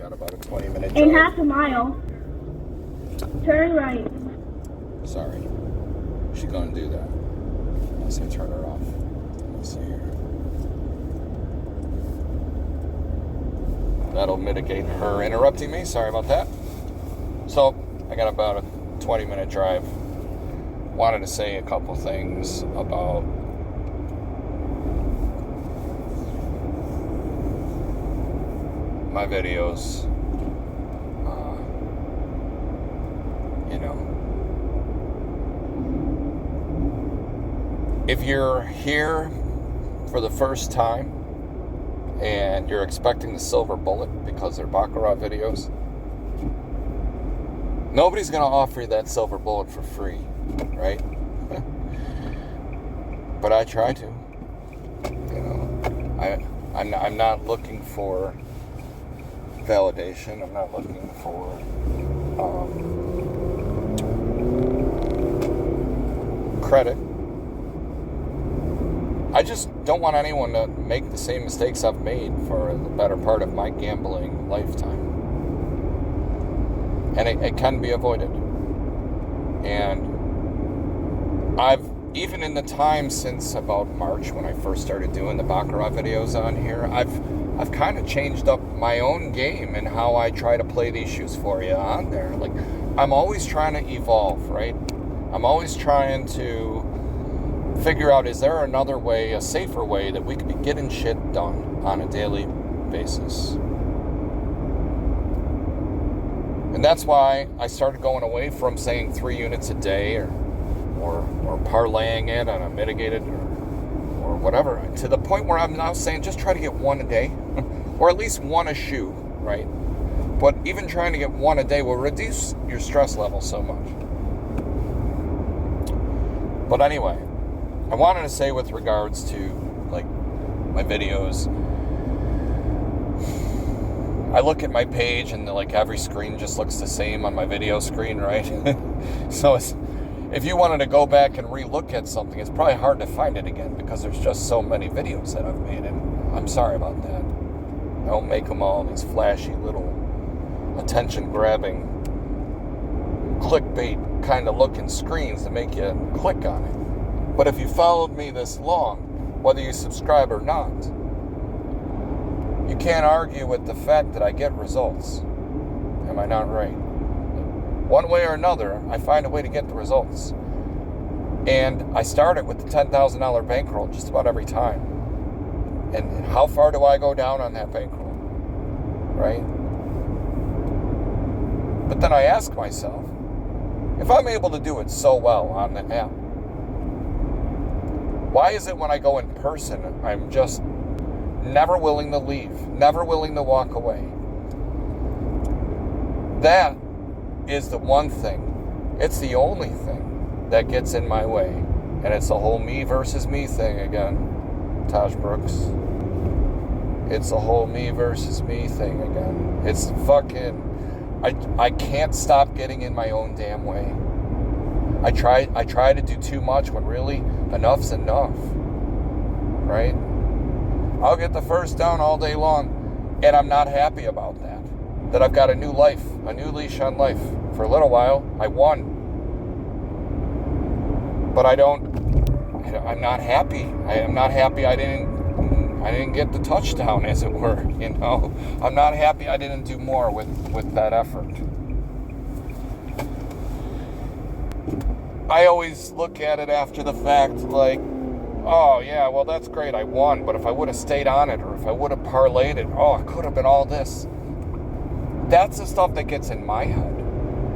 got about a 20-minute drive. In half a mile, turn right. Sorry. She's gonna do that. Unless I turn her off. Let's see here. That'll mitigate her interrupting me. Sorry about that. So, I got about a 20-minute drive. Wanted to say a couple things about my videos. If you're here for the first time and you're expecting the silver bullet because they're Baccarat videos, nobody's going to offer you that silver bullet for free, right? But I try to. I'm not looking for validation. I'm not looking for credit. I just don't want anyone to make the same mistakes I've made for the better part of my gambling lifetime. And it can be avoided. And even in the time since about March, when I first started doing the Baccarat videos on here, I've kind of changed up my own game and how I try to play these shoes for you on there. Like, I'm always trying to evolve, right? I'm always trying to figure out, is there another way, a safer way that we could be getting shit done on a daily basis? And that's why I started going away from saying 3 units a day or parlaying it on a mitigated or whatever, to the point where I'm now saying just try to get 1 a day, or at least 1 a shoe, right? But even trying to get 1 a day will reduce your stress level so much. But anyway, I wanted to say with regards to, like, my videos, I look at my page and, like, every screen just looks the same on my video screen, right? So if you wanted to go back and re-look at something, it's probably hard to find it again because there's just so many videos that I've made, and I'm sorry about that. I don't make them all these flashy little attention-grabbing, clickbait kind of looking screens to make you click on it. But if you followed me this long, whether you subscribe or not, you can't argue with the fact that I get results. Am I not right? One way or another, I find a way to get the results. And I start it with the $10,000 bankroll just about every time. And how far do I go down on that bankroll? Right? But then I ask myself, if I'm able to do it so well on the app, why is it when I go in person, I'm just never willing to leave, never willing to walk away? That is the one thing, it's the only thing that gets in my way. And it's the whole me versus me thing again, Taj Brooks. It's the whole me versus me thing again. It's fucking, I can't stop getting in my own damn way. I try to do too much when really enough's enough, right? I'll get the first down all day long, and I'm not happy about that. That I've got a new life, a new leash on life. For a little while, I won. But I'm not happy. I am not happy I didn't get the touchdown, as it were, you know? I'm not happy I didn't do more with that effort. I always look at it after the fact like, oh yeah, well that's great, I won, but if I would have stayed on it, or if I would have parlayed it, oh, it could have been all this. That's the stuff that gets in my head.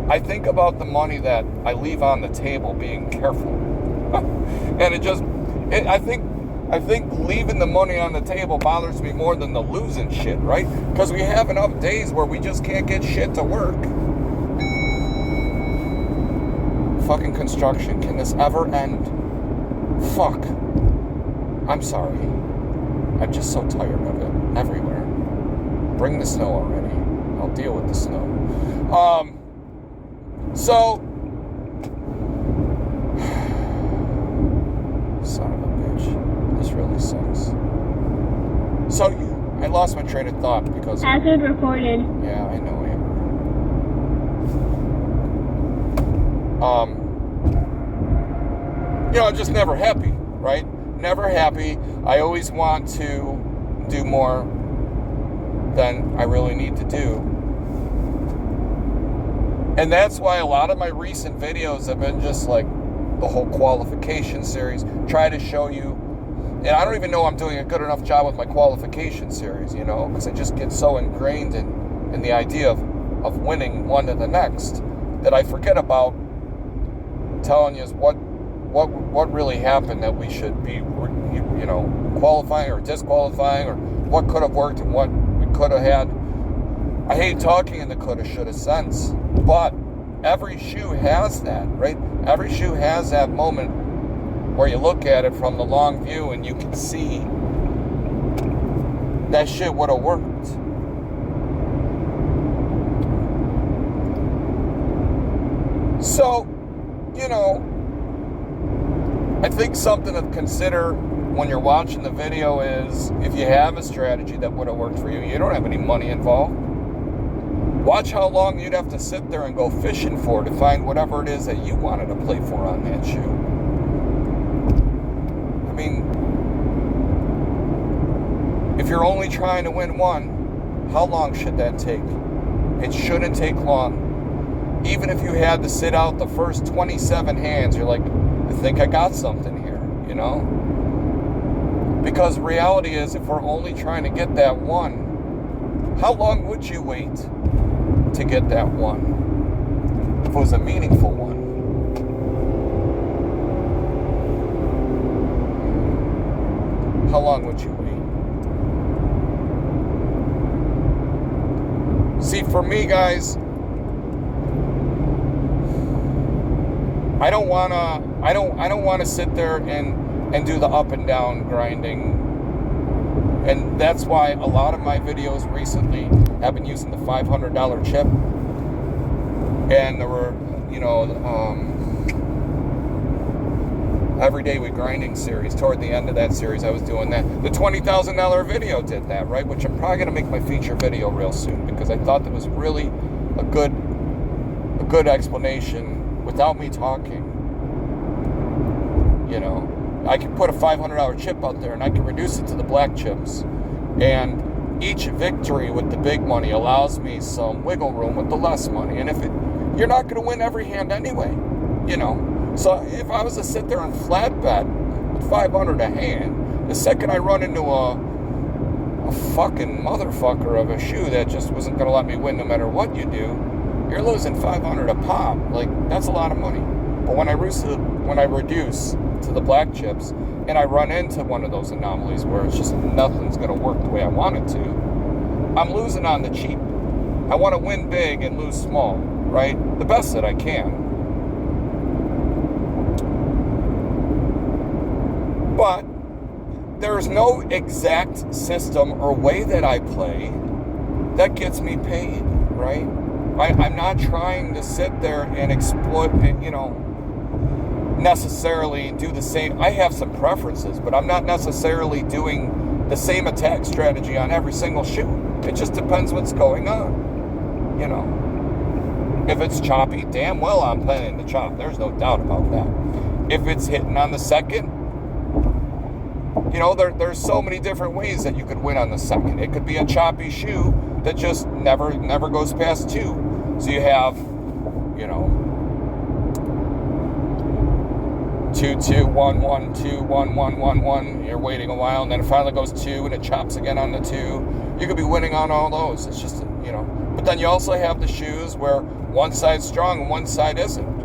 I think about the money that I leave on the table being careful. And I think leaving the money on the table bothers me more than the losing shit, right? Because we have enough days where we just can't get shit to work. Fucking construction, can this ever end? Fuck. I'm sorry. I'm just so tired of it. Everywhere. Bring the snow already. I'll deal with the snow. So, son of a bitch. This really sucks. So, I lost my train of thought because... Hazard reported. Yeah, I know, Amber. I'm just never happy, right? Never happy. I always want to do more than I really need to do. And that's why a lot of my recent videos have been just like the whole qualification series, try to show you. And I don't even know I'm doing a good enough job with my qualification series, because I just get so ingrained in the idea of winning one to the next that I forget about telling you what really happened that we should be, qualifying or disqualifying, or what could have worked and what we could have had. I hate talking in the coulda, shoulda sense, but every shoe has that, right? Every shoe has that moment where you look at it from the long view and you can see that shit would have worked. So, I think something to consider when you're watching the video is if you have a strategy that would have worked for you, you don't have any money involved. Watch how long you'd have to sit there and go fishing for to find whatever it is that you wanted to play for on that shoe. I mean, if you're only trying to win one, how long should that take? It shouldn't take long. Even if you had to sit out the first 27 hands, you're like, I think I got something here, Because reality is, if we're only trying to get that one, how long would you wait to get that one? If it was a meaningful one. How long would you wait? See, for me, guys, I don't wanna sit there and do the up and down grinding. And that's why a lot of my videos recently have been using the $500 chip. And there were, Every Day with Grinding series. Toward the end of that series, I was doing that. The $20,000 video did that, right? Which I'm probably going to make my feature video real soon, because I thought that was really a good explanation without me talking. I could put a $500 chip out there and I can reduce it to the black chips. And each victory with the big money allows me some wiggle room with the less money. And you're not going to win every hand anyway, So if I was to sit there and flat bet with $500 a hand, the second I run into a fucking motherfucker of a shoe that just wasn't going to let me win no matter what you do, you're losing $500 a pop. Like, that's a lot of money. But when I reduce to the black chips and I run into one of those anomalies where it's just nothing's going to work the way I want it to, I'm losing on the cheap. I want to win big and lose small, right? The best that I can. But there's no exact system or way that I play that gets me paid, right? I'm not trying to sit there and exploit, necessarily do the same. I have some preferences, but I'm not necessarily doing the same attack strategy on every single shoe. It just depends what's going on, If it's choppy, damn well I'm planning to chop. There's no doubt about that. If it's hitting on the second, there's so many different ways that you could win on the second. It could be a choppy shoe that just never goes past 2. So you have, 2, 2, 1, 1, 2, 1, 1, 1, 1. You're waiting a while, and then it finally goes 2, and it chops again on the 2. You could be winning on all those. It's just, But then you also have the shoes where one side's strong and one side isn't.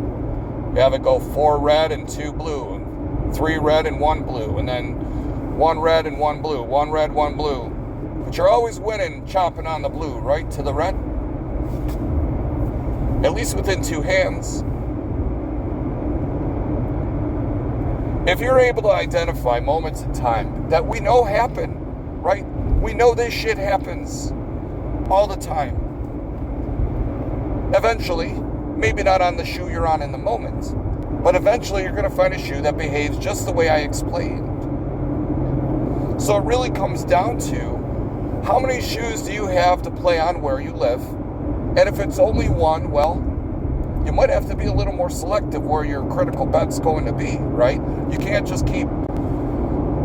You have it go 4 red and 2 blue, and 3 red and 1 blue, and then 1 red and 1 blue, 1 red, 1 blue. But you're always winning chopping on the blue, right, to the red. At least within 2 hands. If you're able to identify moments in time that we know happen, right? We know this shit happens all the time. Eventually, maybe not on the shoe you're on in the moment, but eventually you're going to find a shoe that behaves just the way I explained. So it really comes down to How many shoes do you have to play on where you live? And if it's only one, well, you might have to be a little more selective where your critical bet's going to be, right? You can't just keep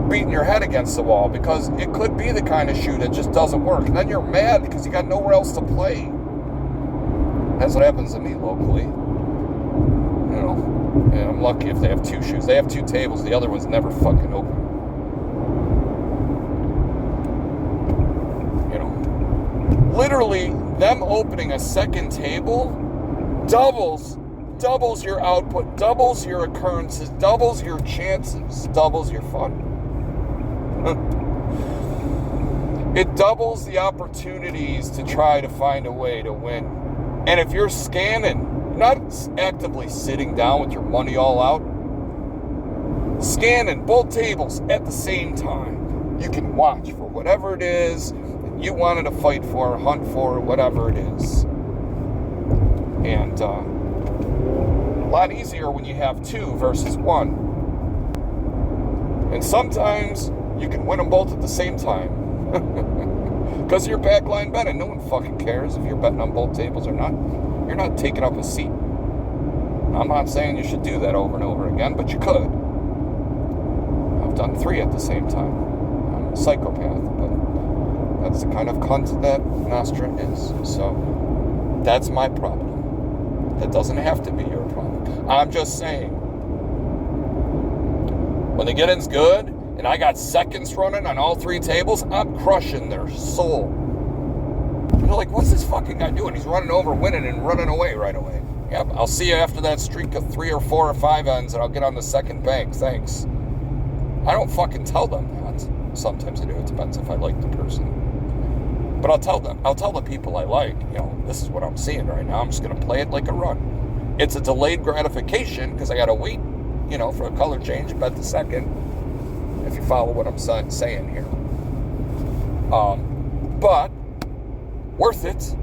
beating your head against the wall, because it could be the kind of shoe that just doesn't work. And then you're mad because you got nowhere else to play. That's what happens to me locally. You know, and I'm lucky if they have 2 shoes. They have 2 tables. The other one's never fucking open. You know, literally them opening a second table doubles your output, doubles your occurrences, doubles your chances, doubles your fun. It doubles the opportunities to try to find a way to win. And if you're scanning, not actively sitting down with your money all out, scanning both tables at the same time, you can watch for whatever it is you wanted to fight for, hunt for, whatever it is. And a lot easier when you have 2 versus 1. And sometimes you can win them both at the same time. Because you're backline betting. No one fucking cares if you're betting on both tables or not. You're not taking up a seat. I'm not saying you should do that over and over again, but you could. I've done 3 at the same time. I'm a psychopath, but that's the kind of cunt that Nostra is. So that's my problem. That doesn't have to be your problem. I'm just saying, when the getting's good, and I got seconds running on all 3 tables, I'm crushing their soul. They're like, what's this fucking guy doing? He's running over, winning, and running away right away. Yep, I'll see you after that streak of 3 or 4 or 5 ends, and I'll get on the second bank. Thanks. I don't fucking tell them that. Sometimes I do. It depends if I like the person. But I'll tell them. I'll tell the people I like, you know, this is what I'm seeing right now. I'm just going to play it like a run. It's a delayed gratification because I got to wait, you know, for a color change, bet the second. If you follow what I'm saying here. But worth it.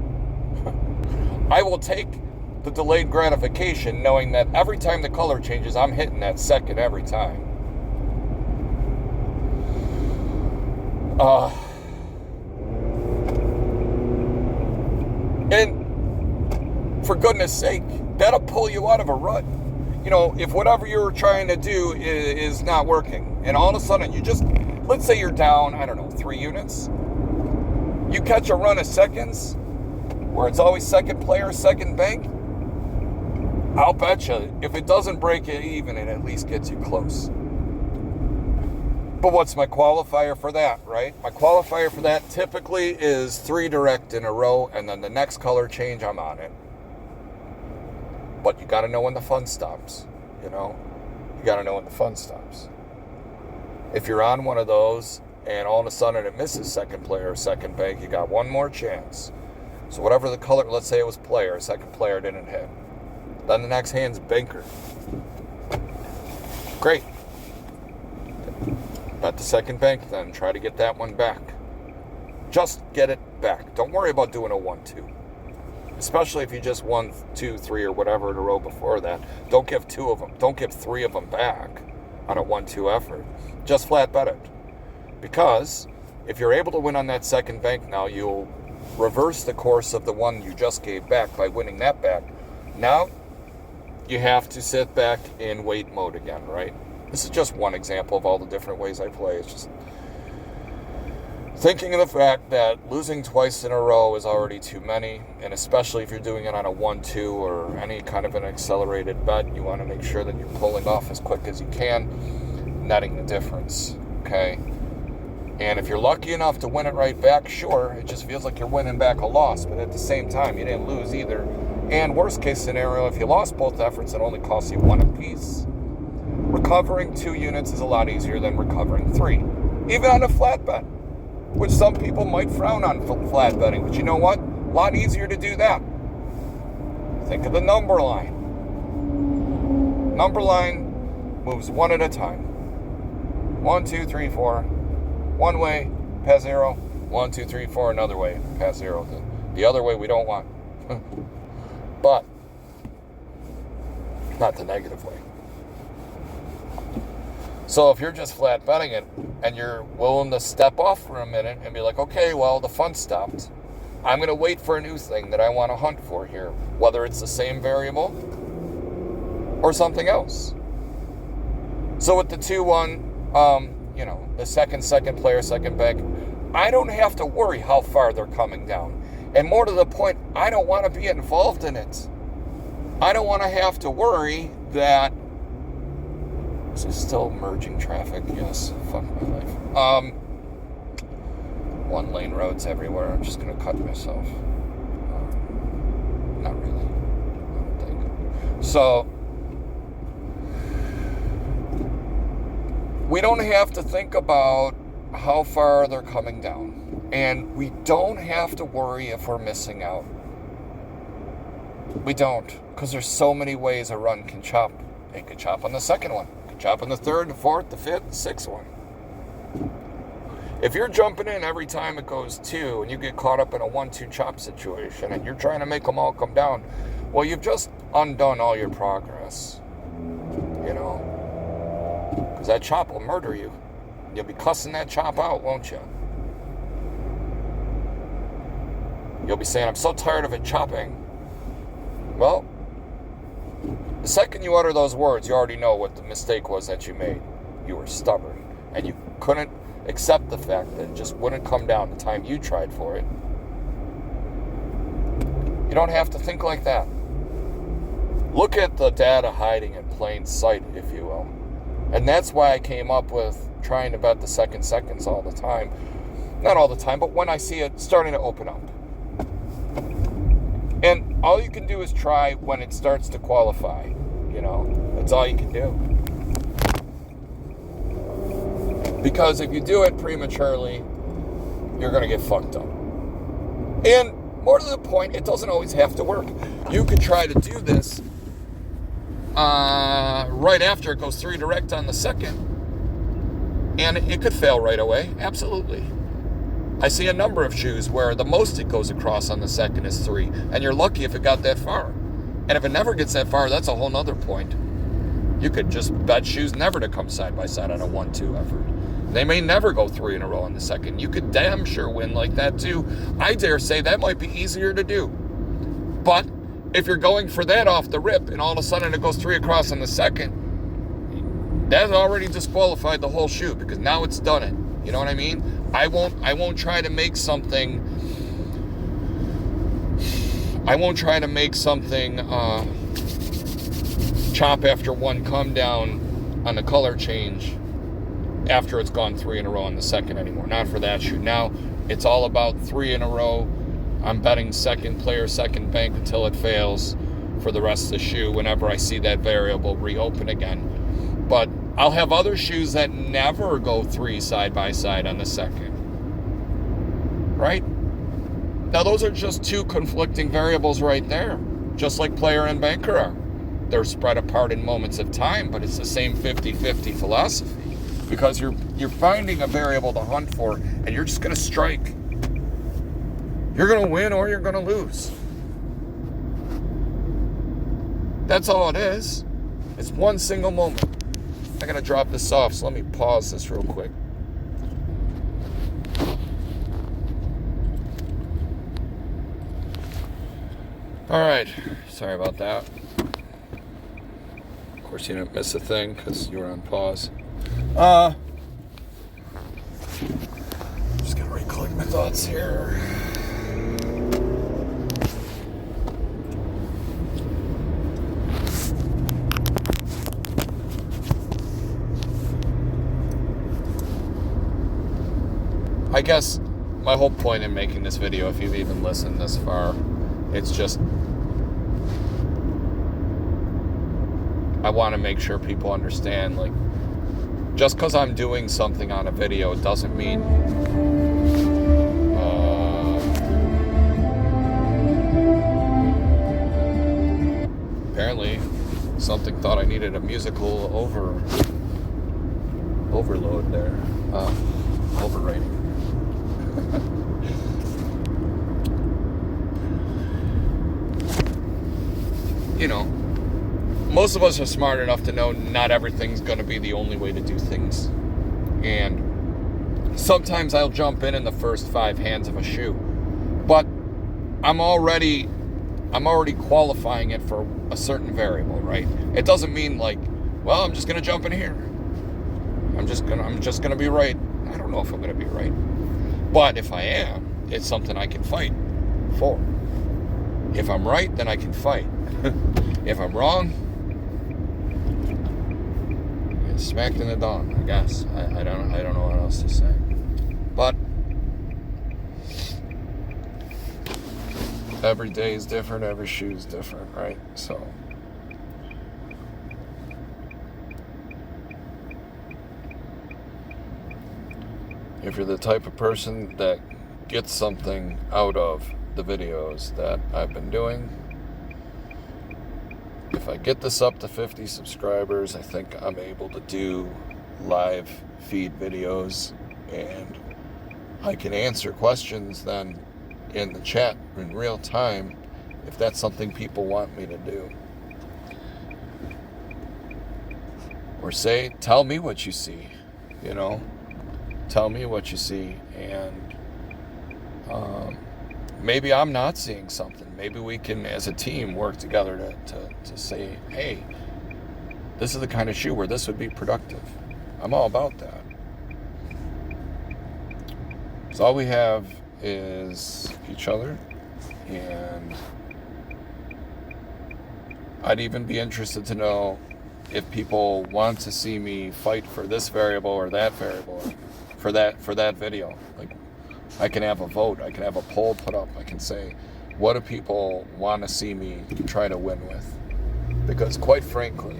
I will take the delayed gratification knowing that every time the color changes, I'm hitting that second every time. And for goodness sake, that'll pull you out of a rut. You know, if whatever you're trying to do is not working, and all of a sudden you just, let's say you're down, I don't know, 3 units. You catch a run of seconds where it's always second player, second bank. I'll bet you, if it doesn't break it even, it at least gets you close. But what's my qualifier for that, right? My qualifier for that typically is 3 direct in a row, and then the next color change, I'm on it. But you got to know when the fun stops, you know? You got to know when the fun stops. If you're on one of those, and all of a sudden it misses second player or second bank, you got one more chance. So whatever the color, let's say it was player, second player didn't hit. Then the next hand's banker. Great. Bet the second bank, then try to get that one back. Just get it back. Don't worry about doing a 1-2. Especially if you just won 2, 3, or whatever in a row before that. Don't give 2 of them. Don't give 3 of them back on a 1-2 effort. Just flat bet it. Because if you're able to win on that second bank now, you'll reverse the course of the one you just gave back by winning that back. Now, you have to sit back in wait mode again, right? This is just one example of all the different ways I play. It's just thinking of the fact that losing twice in a row is already too many, and especially if you're doing it on a 1-2 or any kind of an accelerated bet, you want to make sure that you're pulling off as quick as you can, netting the difference, okay? And if you're lucky enough to win it right back, sure, it just feels like you're winning back a loss, but at the same time, you didn't lose either. And worst case scenario, if you lost both efforts, it only costs you 1 apiece. Recovering 2 units is a lot easier than recovering 3, even on a flat bet, which some people might frown on flat betting, but you know what? A lot easier to do that. Think of the number line. Number line moves 1 at a time. 1, 2, 3, 4. One way, pass 0. 1, 2, 3, 4, another way, pass 0. The other way we don't want. But not the negative way. So if you're just flat betting it and you're willing to step off for a minute and be like, okay, well, the fun stopped. I'm going to wait for a new thing that I want to hunt for here, whether it's the same variable or something else. So with the 2-1, the second player, second bank, I don't have to worry how far they're coming down. And more to the point, I don't want to be involved in it. I don't want to have to worry that... This is still merging traffic, yes. Fuck my life. 1-lane roads everywhere. I'm just going to cut myself. Not really. I don't think. So... we don't have to think about how far they're coming down. And we don't have to worry if we're missing out. We don't. Because there's so many ways a run can chop. It could chop on the second one. It could chop on the third, the fourth, the fifth, the sixth one. If you're jumping in every time it goes 2 and you get caught up in a 1-2 chop situation and you're trying to make them all come down, well, you've just undone all your progress. Because that chop will murder you. You'll be cussing that chop out, won't you? You'll be saying, I'm so tired of it chopping. Well, the second you utter those words, you already know what the mistake was that you made. You were stubborn. And you couldn't accept the fact that it just wouldn't come down the time you tried for it. You don't have to think like that. Look at the data hiding in plain sight, if you will. And that's why I came up with trying to bet the seconds all the time. Not all the time, but when I see it starting to open up. And all you can do is try when it starts to qualify. That's all you can do. Because if you do it prematurely, you're going to get fucked up. And more to the point, it doesn't always have to work. You could try to do this right after it goes 3 direct on the second, and it could fail right away. Absolutely. I see a number of shoes where the most it goes across on the second is 3, and you're lucky if it got that far. And if it never gets that far, that's a whole nother point. You could just bet shoes never to come side by side on a 1-2 effort. They may never go 3 in a row on the second. You could damn sure win like that too. I dare say that might be easier to do. But if you're going for that off the rip and all of a sudden it goes 3 across on the second, that's already disqualified the whole shoe, because now it's done it. You know what I mean? I won't try to make something chop after 1 come down on the color change after it's gone 3 in a row on the second anymore. Not for that shoe. Now it's all about 3 in a row. I'm betting second player, second bank until it fails for the rest of the shoe whenever I see that variable reopen again. But I'll have other shoes that never go 3 side by side on the second. Right? Now those are just 2 conflicting variables right there. Just like player and banker are. They're spread apart in moments of time, but it's the same 50-50 philosophy. Because you're finding a variable to hunt for, and you're just going to strike. You're going to win or you're going to lose. That's all it is. It's one single moment. I got to drop this off, so let me pause this real quick. All right. Sorry about that. Of course, you didn't miss a thing because you were on pause. Just going to recollect my thoughts here. I guess my whole point in making this video, if you've even listened this far, it's just I want to make sure people understand, like, just because I'm doing something on a video doesn't mean apparently something thought I needed a musical overload there. Overrating. most of us are smart enough to know not everything's going to be the only way to do things. And sometimes I'll jump in the first 5 hands of a shoe. But I'm already qualifying it for a certain variable, right? It doesn't mean like, well, I'm just going to jump in here. I'm just going to be right. I don't know if I'm going to be right. But if I am, it's something I can fight for. If I'm right, then I can fight. If I'm wrong, it's smacked in the dawn, I guess. I don't know what else to say. But every day is different, every shoe is different, right? So if you're the type of person that gets something out of the videos that I've been doing, if I get this up to 50 subscribers, I think I'm able to do live feed videos, and I can answer questions then in the chat in real time if that's something people want me to do. Or say, tell me what you see, tell me what you see, and maybe I'm not seeing something. Maybe we can, as a team, work together to say, hey, this is the kind of shoe where this would be productive. I'm all about that. So all we have is each other, and I'd even be interested to know if people want to see me fight for this variable or that variable for that video. Like, I can have a vote, I can have a poll put up, I can say, what do people want to see me try to win with? Because quite frankly,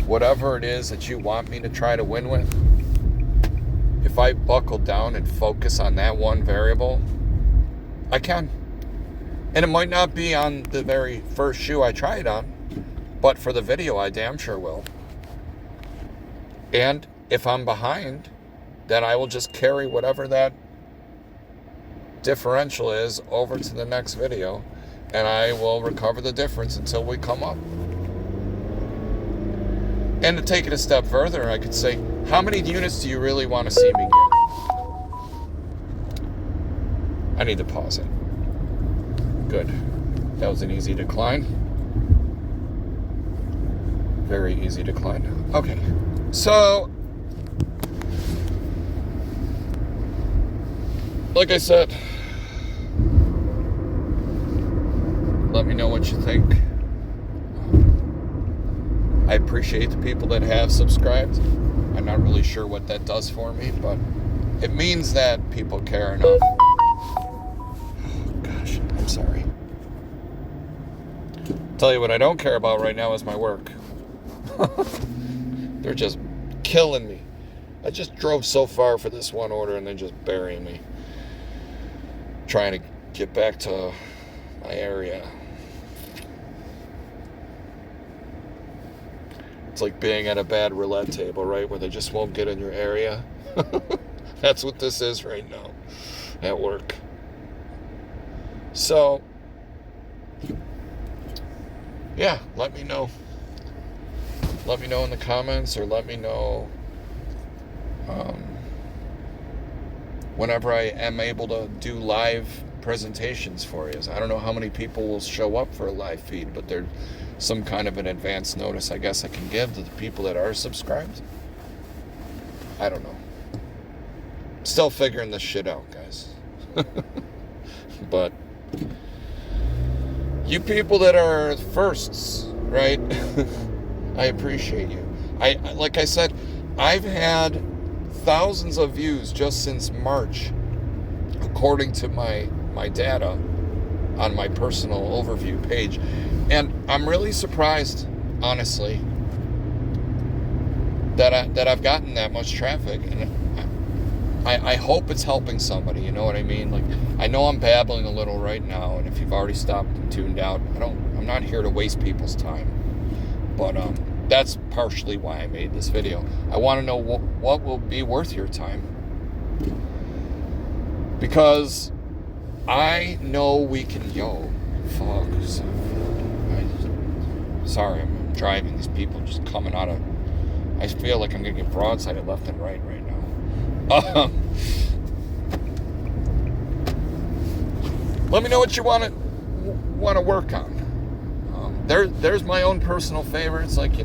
whatever it is that you want me to try to win with, if I buckle down and focus on that one variable, I can. And it might not be on the very first shoe I try it on, but for the video, I damn sure will. And if I'm behind, then I will just carry whatever that differential is over to the next video, and I will recover the difference until we come up. And to take it a step further, I could say, how many units do you really want to see me get? I need to pause it. Good. That was an easy decline. Very easy decline. Okay. So, like I said, let me know what you think. I appreciate the people that have subscribed. I'm not really sure what that does for me, but it means that people care enough. Oh, gosh, I'm sorry. Tell you what I don't care about right now is my work. They're just killing me. I just drove so far for this one order and they're just burying me. Trying to get back to my area. It's like being at a bad roulette table, right? Where they just won't get in your area. That's what this is right now at work. So, yeah, let me know. Let me know in the comments, or let me know whenever I am able to do live presentations for you. I don't know how many people will show up for a live feed, but there's some kind of an advance notice I guess I can give to the people that are subscribed. I don't know. Still figuring this shit out, guys. But you people that are firsts, right? I appreciate you. Like I said, I've had thousands of views just since March, according to my data on my personal overview page. And I'm really surprised, honestly, that I've gotten that much traffic. And I hope it's helping somebody, you know what I mean? Like, I know I'm babbling a little right now, and if you've already stopped and tuned out, I'm not here to waste people's time. But that's partially why I made this video. I want to know what will be worth your time. Because I know we can, fuck. Sorry, I'm driving. These people just coming out of... I feel like I'm going to get broadsided left and right now. Let me know what you want to work on. There's my own personal favorites, like,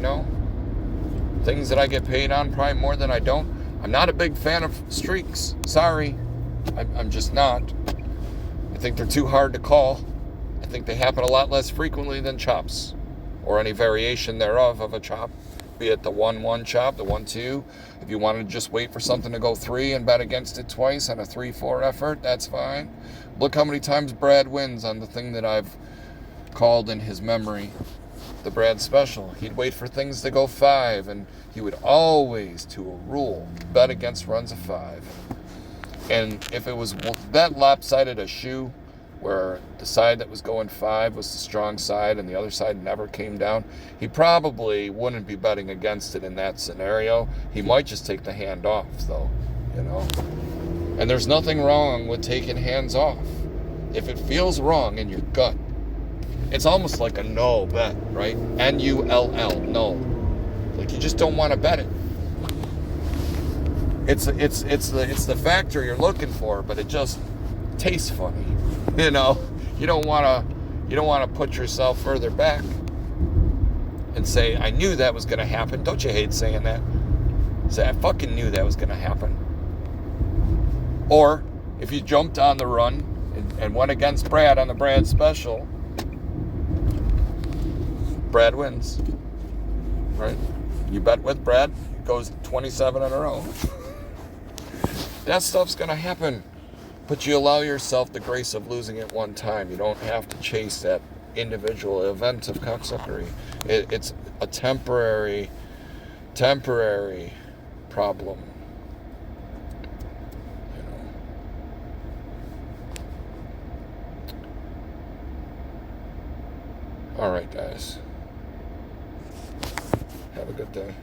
things that I get paid on, probably more than I don't. I'm not a big fan of streaks. Sorry. I'm just not. I think they're too hard to call. I think they happen a lot less frequently than chops, or any variation thereof of a chop, be it the 1-1 chop, the 1-2. If you want to just wait for something to go 3 and bet against it twice on a 3-4 effort, that's fine. Look how many times Brad wins on the thing that I've called in his memory, the Brad special. He'd wait for things to go 5, and he would always, to a rule, bet against runs of 5. And if it was that lopsided a shoe, where the side that was going 5 was the strong side and the other side never came down, he probably wouldn't be betting against it in that scenario. He might just take the hand off, though, And there's nothing wrong with taking hands off. If it feels wrong in your gut, it's almost like a no bet, right? N-U-L-L, no. Like, you just don't want to bet it. It's the factor you're looking for, but it just tastes funny. You don't want to put yourself further back and say, I knew that was going to happen. Don't you hate saying that? Say, I fucking knew that was going to happen. Or if you jumped on the run and went against Brad on the Brad special, Brad wins, right? You bet with Brad, it goes 27 in a row. That stuff's going to happen. But you allow yourself the grace of losing it one time. You don't have to chase that individual event of cocksuckery. It's a temporary problem. All right, guys. Have a good day.